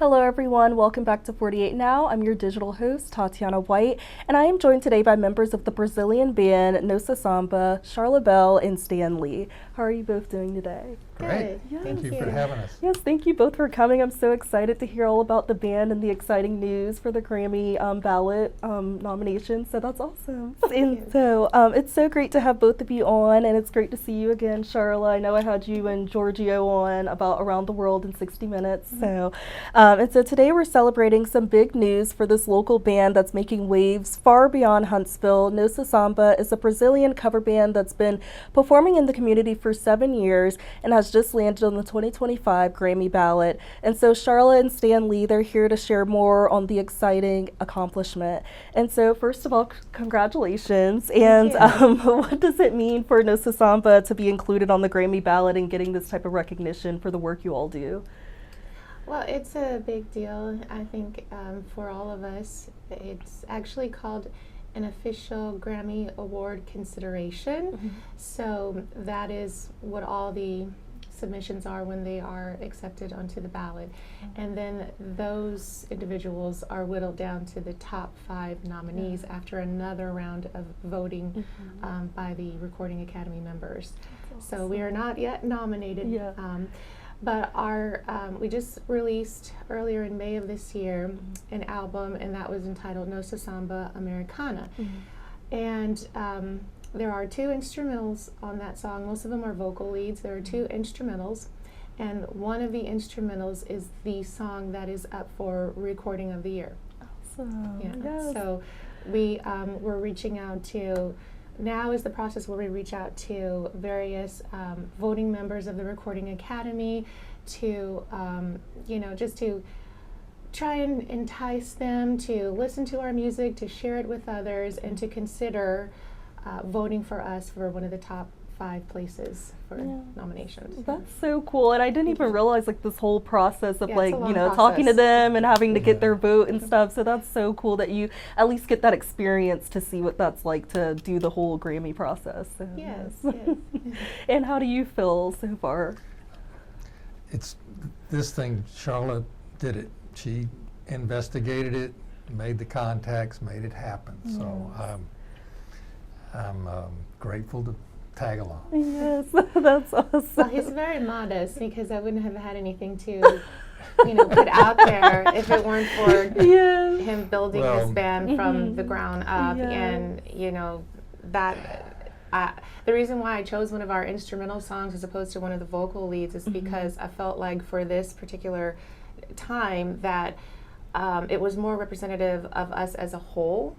Hello everyone, welcome back to 48 Now. I'm your digital host, Tatiana White, and I am joined today by members of the Brazilian band Nossa Samba, Charla Bell and Stan Lee. How are you both doing today? Great. Yes. Thank you for having us. Yes, thank you both for coming. I'm so excited to hear all about the band and the exciting news for the Grammy ballot nomination. So that's awesome. And so it's so great to have both of you on, and it's great to see you again, Charla. I know I had you and Giorgio on about Around the World in 60 Minutes. And so today we're celebrating some big news for this local band that's making waves far beyond Huntsville. Nossa Samba is a Brazilian cover band that's been performing in the community for 7 years and has just landed on the 2025 Grammy ballot. And so Charla and Stan Lee, they're here to share more on the exciting accomplishment. And so first of all, congratulations. And what does it mean for Nossa Samba to be included on the Grammy ballot and getting this type of recognition for the work you all do? Well, it's a big deal, I think, for all of us. It's actually called an official Grammy Award consideration. So that is what all the submissions are when they are accepted onto the ballot. And then those individuals are whittled down to the top 5 nominees after another round of voting by the Recording Academy members. So we are not yet nominated. But we just released earlier in May of this year an album, and that was entitled Nossa Samba Americana. And there are 2 instrumentals on that song. Most of them are vocal leads. There are 2 instrumentals, and one of the instrumentals is the song that is up for Recording of the Year. Awesome. Yes. So we're reaching out to. Now is the process where we reach out to various voting members of the Recording Academy to, just to try and entice them to listen to our music, to share it with others, and to consider voting for us for one of the top 5 places for nominations. That's so cool, and I didn't even realize this whole process of process. talking to them and having to get their vote and stuff. So that's so cool that you at least get that experience to see what that's like to do the whole Grammy process. So, yes. And how do you feel so far? It's this thing, Charlotte did it. She investigated it, made the contacts, made it happen. So I'm grateful to tag along. Yes, that's awesome. Well, he's very modest because I wouldn't have had anything to, put out there if it weren't for him building this band from the ground up. And the reason why I chose one of our instrumental songs as opposed to one of the vocal leads is because I felt like for this particular time that it was more representative of us as a whole.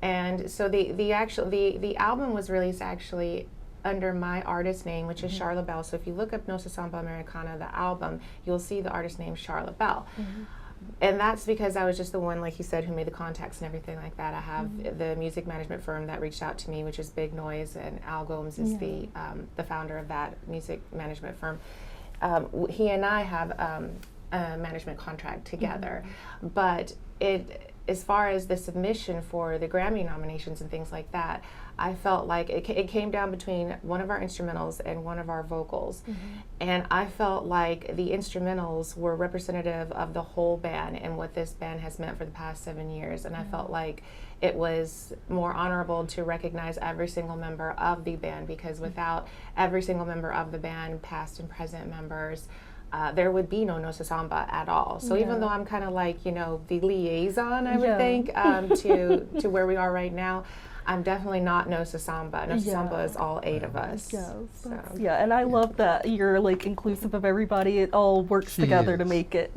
And so the album was released actually under my artist name, which is Charla Bell. So if you look up Nossa Samba Americana, the album, you'll see the artist name Charla Bell. And that's because I was just the one, like you said, who made the contacts and everything like that. I have the music management firm that reached out to me, which is Big Noise, and Al Gomes is the founder of that music management firm. He and I have a management contract together, but as far as the submission for the Grammy nominations and things like that, I felt like it came down between one of our instrumentals and one of our vocals. And I felt like the instrumentals were representative of the whole band and what this band has meant for the past 7 years. And I felt like it was more honorable to recognize every single member of the band, because without every single member of the band, past and present members, there would be no Nossa Samba at all. So even though I'm kind of like, the liaison, I would think, to where we are right now, I'm definitely not Nossa Samba. Nossa Samba is all 8 of us. And I love that you're inclusive of everybody. It all works together to make it.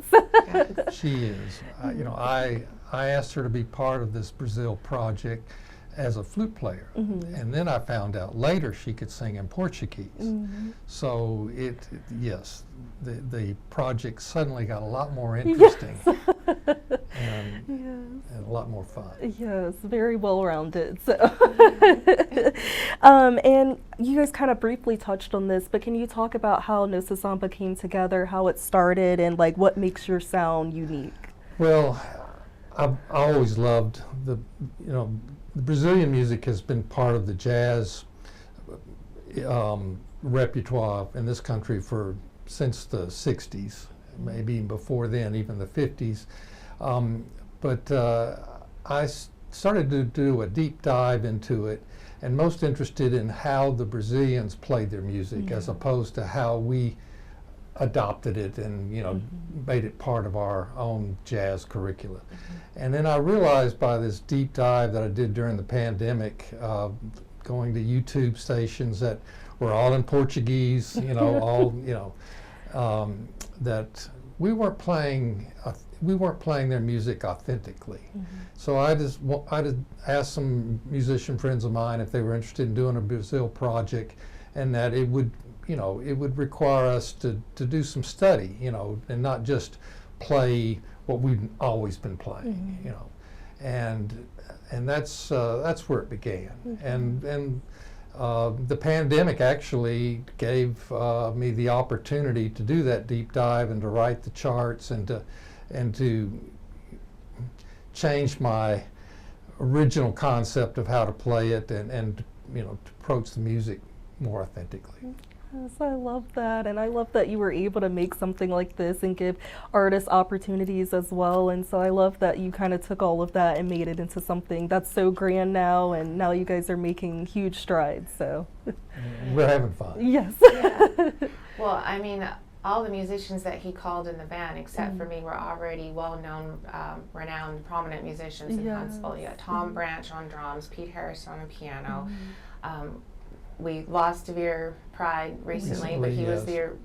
She is. I asked her to be part of this Brazil project as a flute player, and then I found out later she could sing in Portuguese. So the project suddenly got a lot more interesting and a lot more fun. Yes, very well-rounded. So, and you guys kind of briefly touched on this, but can you talk about how Nossa Samba came together, how it started, and what makes your sound unique? Well, I always loved the Brazilian music has been part of the jazz repertoire in this country since the 60s. maybe even before then, even the 50s. But I started to do a deep dive into it, and most interested in how the Brazilians played their music as opposed to how we adopted it and made it part of our own jazz curricula. And then I realized by this deep dive that I did during the pandemic, going to YouTube stations that were all in Portuguese, that we weren't playing their music authentically. So I just asked some musician friends of mine if they were interested in doing a Brazil project, and that it would require us to do some study, and not just play what we've always been playing, and that's where it began. And the pandemic actually gave me the opportunity to do that deep dive and to write the charts and to change my original concept of how to play it and to approach the music more authentically. Yes, I love that, and I love that you were able to make something like this and give artists opportunities as well. And so I love that you kind of took all of that and made it into something that's so grand now, and now you guys are making huge strides. So we're having fun. Yes. Yeah. Well, I mean, all the musicians that he called in the band, except for me, were already well-known, renowned, prominent musicians in Huntsville. Yeah, Tom Branch on drums, Pete Harris on the piano. We lost Devere Pride recently, but he was the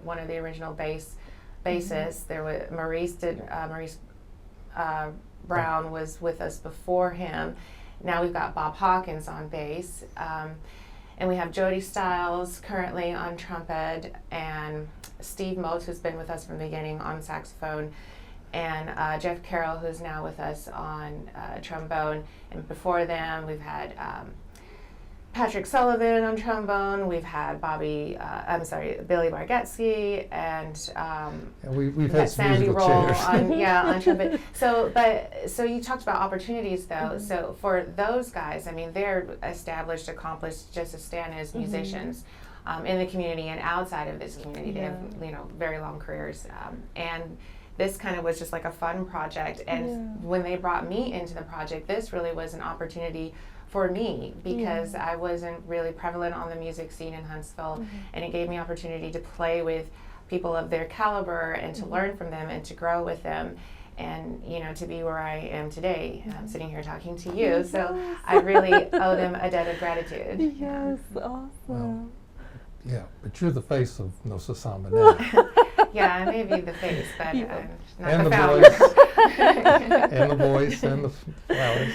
one of the original bassists. There was Maurice Brown was with us before him. Now we've got Bob Hawkins on bass, and we have Jody Stiles currently on trumpet, and Steve Motes, who's been with us from the beginning, on saxophone, and Jeff Carroll, who's now with us on trombone. And before them, we've had Patrick Sullivan on trombone. We've had Billy Bargetsky, and we've had some Sandy musical Roll chairs. on trumpet. So you talked about opportunities though. So for those guys, I mean, they're established, accomplished, just as Stan is, musicians in the community and outside of this community. They have very long careers, and this kind of was just like a fun project. And when they brought me into the project, this really was an opportunity for me, because I wasn't really prevalent on the music scene in Huntsville, and it gave me opportunity to play with people of their caliber and to learn from them and to grow with them, and to be where I am today. I'm sitting here talking to you, so I really owe them a debt of gratitude. Yes, awesome. Well, yeah, but you're the face of Nossa Samba now. Yeah, I may be the face, but I'm not And the the founder. voice. And the voice and the flowers.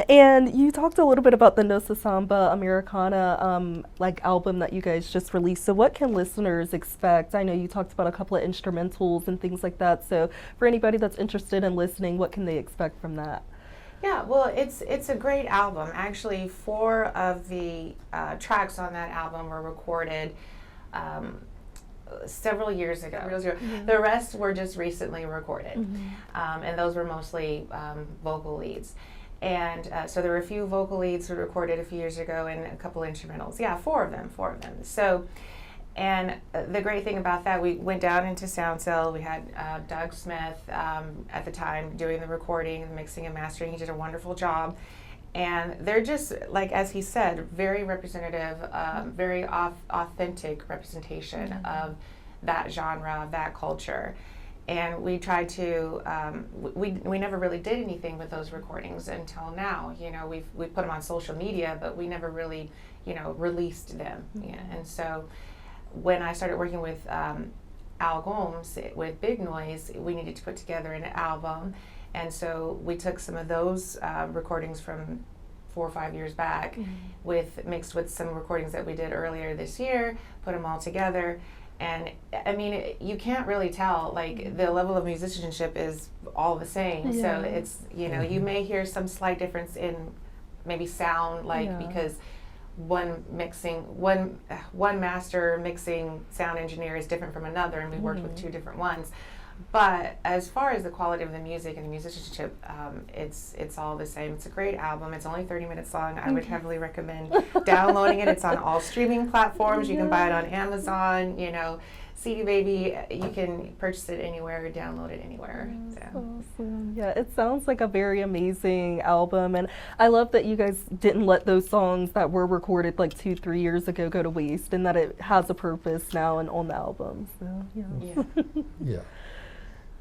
And you talked a little bit about the Nossa Samba Americana album that you guys just released. So what can listeners expect? I know you talked about a couple of instrumentals and things like that. So for anybody that's interested in listening, what can they expect from that? Yeah, well, it's a great album. Actually, 4 of the tracks on that album were recorded several years ago. The rest were just recently recorded, and those were mostly vocal leads. And so there were a few vocal leads that were recorded a few years ago, and a couple instrumentals. Yeah, 4 of them. So, and the great thing about that, we went down into Sound Cell. We had Doug Smith at the time doing the recording, the mixing and mastering. He did a wonderful job. And they're just, like, as he said, very representative, very authentic representation of that genre, of that culture. And we tried to, we never really did anything with those recordings until now. We put them on social media, but we never really, released them. And so when I started working with Al Gomes with Big Noise, we needed to put together an album. And so we took some of those recordings from 4 or 5 years back, mixed with some recordings that we did earlier this year, put them all together. And I mean, you can't really tell, like, the level of musicianship is all the same. So it's, you may hear some slight difference in maybe sound, because one master mixing sound engineer is different from another, and we worked with 2 different ones. But as far as the quality of the music and the musicianship, it's all the same. It's a great album. It's only 30 minutes long. I would heavily recommend downloading it. It's on all streaming platforms. You can buy it on Amazon. CD Baby, you can purchase it anywhere, download it anywhere. That's So. awesome. Yeah, it sounds like a very amazing album, and I love that you guys didn't let those songs that were recorded like 2-3 years ago go to waste, and that it has a purpose now and on the album. So yeah. Yeah. Yeah.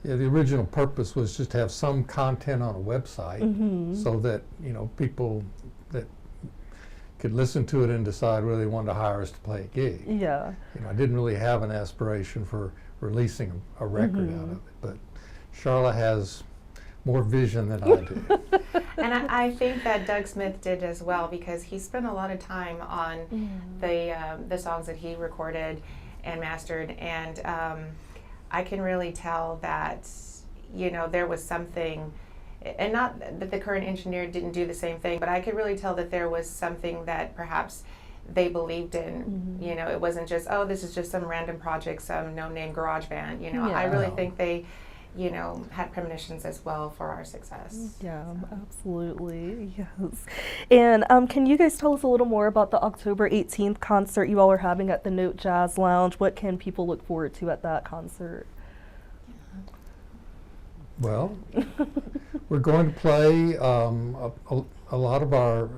Yeah, the original purpose was just to have some content on a website so that, people that could listen to it and decide whether they wanted to hire us to play a gig. Yeah. I didn't really have an aspiration for releasing a record out of it, but Charlotte has more vision than I do. And I think that Doug Smith did as well, because he spent a lot of time on the songs that he recorded and mastered, and I can really tell that there was something, and not that the current engineer didn't do the same thing, but I could really tell that there was something that perhaps they believed in. It wasn't just, oh, this is just some random project, some no-name garage band. I really think they had premonitions as well for our success. Yeah, absolutely, yes. And can you guys tell us a little more about the October 18th concert you all are having at the Note Jazz Lounge? What can people look forward to at that concert? Well, we're going to play a lot of our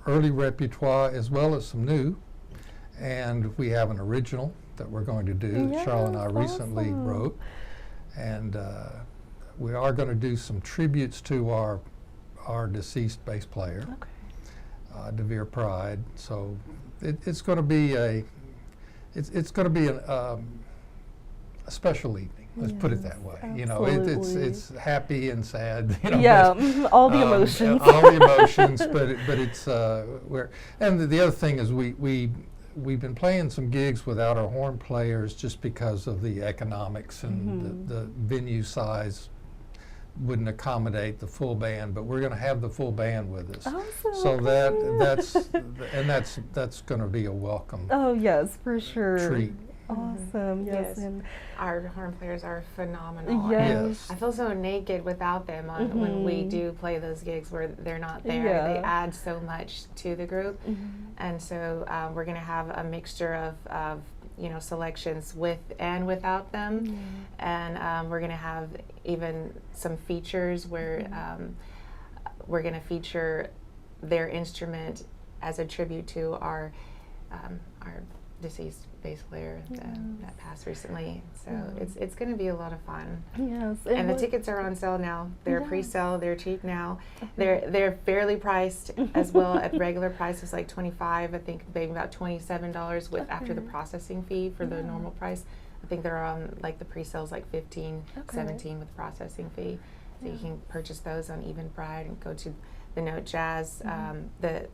early repertoire as well as some new, and we have an original that we're going to do that Charlotte and I recently wrote, and we are going to do some tributes to our deceased bass player, DeVere Pride. So it's going to be a special evening. Let's put it that way. It's happy and sad. All the emotions. All the emotions, but it's and the other thing is we've been playing some gigs without our horn players just because of the economics and the venue size wouldn't accommodate the full band, but we're going to have the full band with us. So that's going to be a welcome. Oh yes, for sure. Treat. Awesome. Yes. And our horn players are phenomenal. Yes. I feel so naked without them when we do play those gigs where they're not there. They add so much to the group. And so we're going to have a mixture of selections with and without them. And we're going to have even some features where we're going to feature their instrument as a tribute to our deceased bass player that passed recently. So it's going to be a lot of fun. Yes. And the tickets are on sale now. They're pre-sale. They're cheap now. They're fairly priced as well. At regular price is like $25. I think maybe about $27 with after the processing fee for the normal price. I think they're on like the pre-sales like $15, $17 with processing fee. So you can purchase those on Eventbrite and go to the Note Jazz the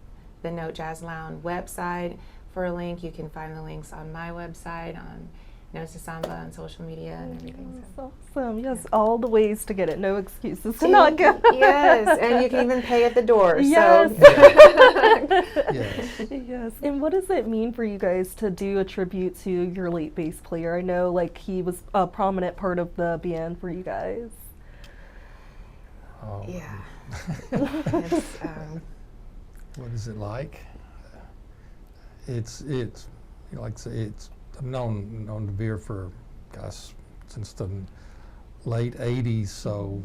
Note Jazz Lounge website for a link. You can find the links on my website, on Nossa Samba, on social media and everything. That's awesome. Yes, all the ways to get it. No excuses to not go. Yes, and you can even pay at the door. Yes. So. Yes. And what does it mean for you guys to do a tribute to your late bass player? I know like he was a prominent part of the band for you guys. Yeah. What is it like? It's like I say, I've known DeVere for since the late '80s, so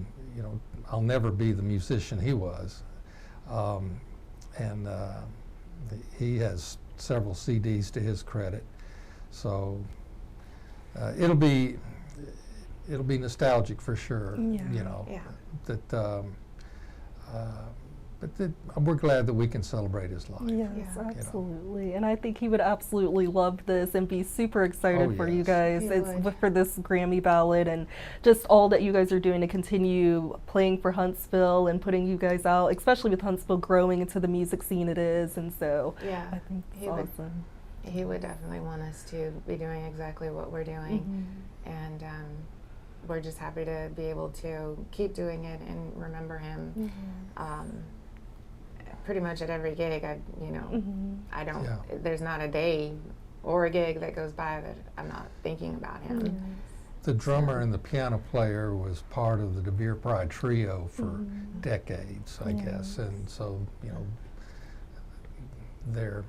I'll never be the musician he was, and he has several CDs to his credit, so it'll be nostalgic for sure. But we're glad that we can celebrate his life. Yes, absolutely. And I think he would absolutely love this and be super excited for you guys. For this Grammy ballot and just all that you guys are doing to continue playing for Huntsville and putting you guys out, especially with Huntsville growing into the music scene it is. And so I think it's awesome. He would definitely want us to be doing exactly what we're doing. And we're just happy to be able to keep doing it and remember him. Pretty much at every gig, I don't. There's not a day or a gig that goes by that I'm not thinking about him. The drummer and the piano player was part of the DeVere Pride trio for decades, I guess, and so they're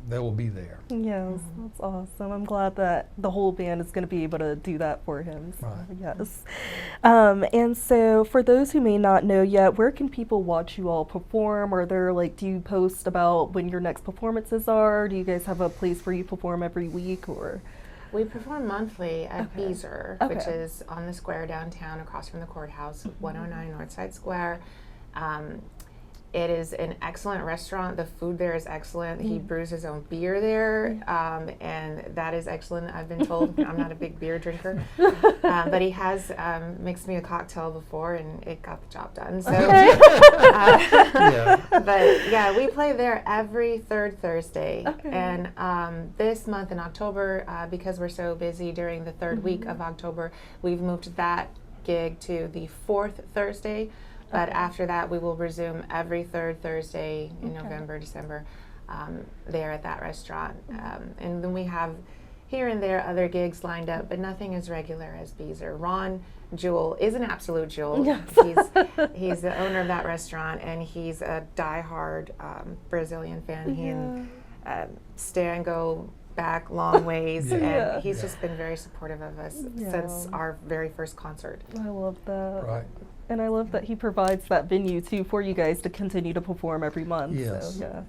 they will be there. Yes, that's awesome. I'm glad that the whole band is going to be able to do that for him. So, Right. yes. And so, for those who may not know yet, where can people watch you all perform? Are there do you post about when your next performances are? Do you guys have a place where you perform every week, or? We perform monthly at Okay. Beezer, Okay. which is on the square downtown across from the courthouse, 109 Northside Square. It is an excellent restaurant. The food there is excellent. He brews his own beer there, and that is excellent, I've been told. I'm not a big beer drinker, but he has mixed me a cocktail before, and it got the job done. So, Yeah. but yeah, we play there every third Thursday. Okay. And this month in October, because we're so busy during the third week of October, we've moved that gig to the fourth Thursday. But after that, we will resume every third Thursday in November, December, there at that restaurant. And then we have here and there other gigs lined up, but nothing as regular as Beezer. Ron Jewell is an absolute jewel. Yes. He's the owner of that restaurant, and he's a diehard Brazilian fan. He and Stan go back long ways, Yeah. and he's just been very supportive of us since our very first concert. I love that. Right. And I love that he provides that venue too for you guys to continue to perform every month. Yes. So, yeah.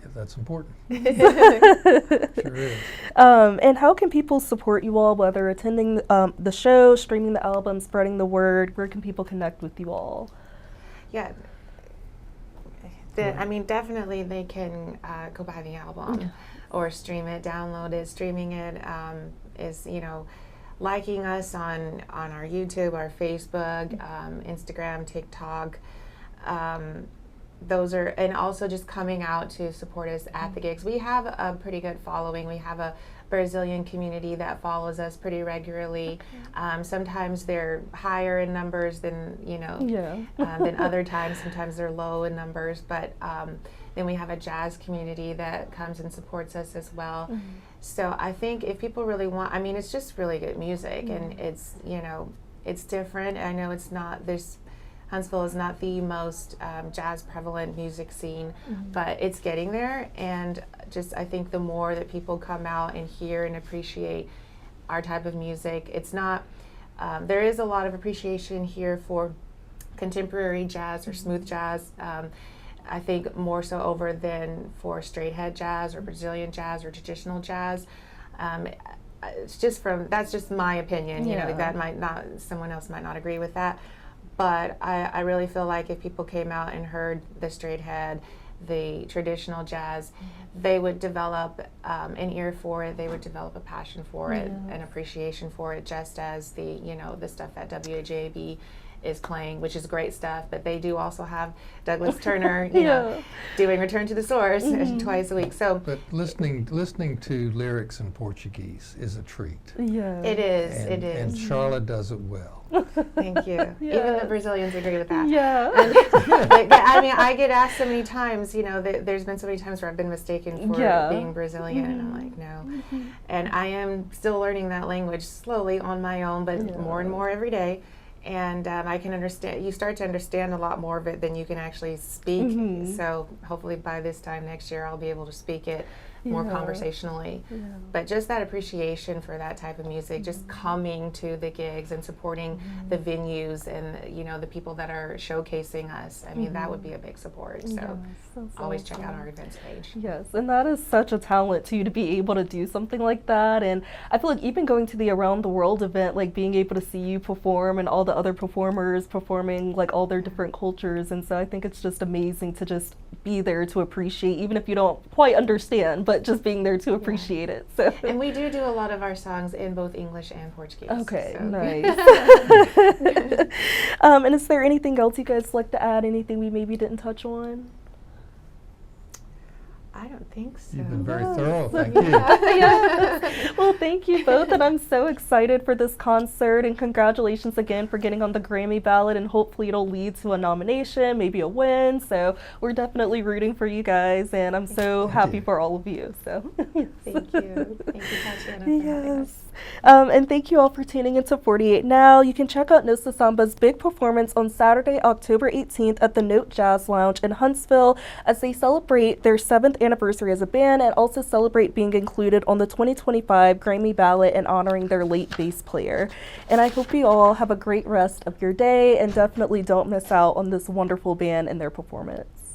Yeah, that's important. Sure is. And how can people support you all, whether attending the show, streaming the album, spreading the word? Where can people connect with you all? Yeah. I mean, definitely they can go buy the album or stream it, download it. Streaming it is, liking us on our YouTube, our Facebook, Instagram, TikTok. Those are, and also just coming out to support us at the gigs. We have a pretty good following. We have a Brazilian community that follows us pretty regularly. Sometimes they're higher in numbers than than other times. Sometimes they're low in numbers, but then we have a jazz community that comes and supports us as well. So I think if people really want, I mean, it's just really good music, and it's it's different. I know it's not Huntsville is not the most jazz prevalent music scene, but it's getting there. And just I think the more that people come out and hear and appreciate our type of music, it's not, there is a lot of appreciation here for contemporary jazz or smooth jazz. I think more so over than for straight head jazz or Brazilian jazz or traditional jazz. It's just that's just my opinion. That might not, someone else might not agree with that. But I really feel like if people came out and heard the straight head, the traditional jazz, they would develop an ear for it. They would develop a passion for it, an appreciation for it, just as the stuff that WAJB is playing, which is great stuff. But they do also have Douglas Turner, doing Return to the Source twice a week. So, but listening to lyrics in Portuguese is a treat. Yeah. it is. And, it is. And Charlotte does it well. Thank you. Even the Brazilians agree with that. Yeah. I mean, I get asked so many times, there's been so many times where I've been mistaken for being Brazilian, and I'm like, no. And I am still learning that language slowly on my own, but more and more every day. And I can understand, you start to understand a lot more of it than you can actually speak. So hopefully by this time next year, I'll be able to speak it more conversationally. But just that appreciation for that type of music, just coming to the gigs and supporting the venues and the people that are showcasing us. I mean, that would be a big support. So always check out our events page. Yes, and that is such a talent too, to be able to do something like that. And I feel like even going to the Around the World event, like being able to see you perform and all the other performers performing like all their different cultures. And so I think it's just amazing to just be there to appreciate, even if you don't quite understand, but just being there to appreciate it. So. And we do a lot of our songs in both English and Portuguese. Okay, so. nice. And is there anything else you guys like to add? Anything we maybe didn't touch on? I don't think so. You've been very thorough. Thank you. Yes. Well, thank you both, and I'm so excited for this concert, and congratulations again for getting on the Grammy ballot, and hopefully it'll lead to a nomination, maybe a win. So we're definitely rooting for you guys, and I'm so happy for all of you. So yes. Thank you. Thank you, Tatiana, for having us. Yes. And thank you all for tuning into 48 Now. You can check out Nossa Samba's big performance on Saturday, October 18th at the Note Jazz Lounge in Huntsville as they celebrate their 7th anniversary as a band and also celebrate being included on the 2025 Grammy ballot and honoring their late bass player. And I hope you all have a great rest of your day and definitely don't miss out on this wonderful band and their performance.